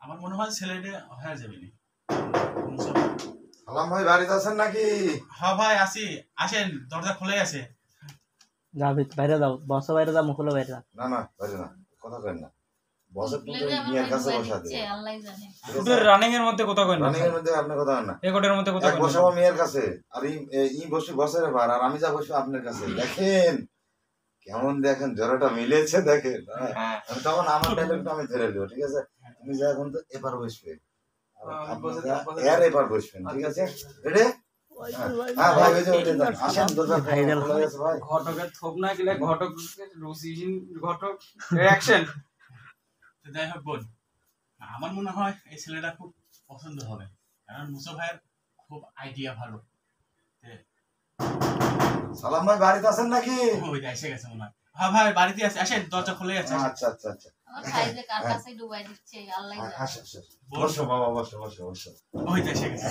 আমার মনে হয় ছেলেটা হয়ে যাবে নি। সালাম ভাই বাড়িতে আছেন নাকি? হ্যাঁ ভাই আসি, আসেন, দরজা খোলাই আছে। যাবি বাইরে যাও, বস বাইরে যাও, মুখলো বাইরে যাও। না না বাইরে না, কথা কেন না, বসের পুত্র মিয়ার কাছে বসা দিও। আল্লাহই জানে শুধু রানিং এর মধ্যে কথা কই না, রানিং এর মধ্যে আপনি কথা কেন না, রেকর্ডের মধ্যে কথা এক কই বসাবো না। মিয়ার কাছে আর ই বসে বসের ভার, আর আমি যা বসবো আপনার কাছে। দেখেন কেমন, দেখেন জোড়াটা মিলেছে দেখেন। হ্যাঁ তখন আমার ডায়লগটা আমি ধরে নেবো, ঠিক আছে? তুমি যা এখন তো এবার বসবে, এর এবার বসবেন, ঠিক আছে? রেডি? হ্যাঁ ভাই ওই যে ওইটা দেন, আসেন দরজা খোলা আছে ভাই। ঘটকের থোপ না গেলে ঘটক রুসিহীন ঘটক অ্যাকশন। যাই হোক বোন, আমার মনে হয় এই ছেলেটা খুব পছন্দ হবে, কারণ মুসা ভাইয়ের খুব আইডিয়া ভালো। সালাম ভাই বাড়িতে আছেন নাকি? ওই যে এসে গেছে মনে হয়। হ্যাঁ ভাই বাড়িতে আছে, আসেন, দরজা খোলাই আছে। আচ্ছা আচ্ছা আচ্ছা, আমার ভাই যে কার কাছে ডুবাই দিচ্ছে আল্লাহই জানে আসো আসো, বসো বাবা, বসো বসো বসো। ওই যে এসে গেছে।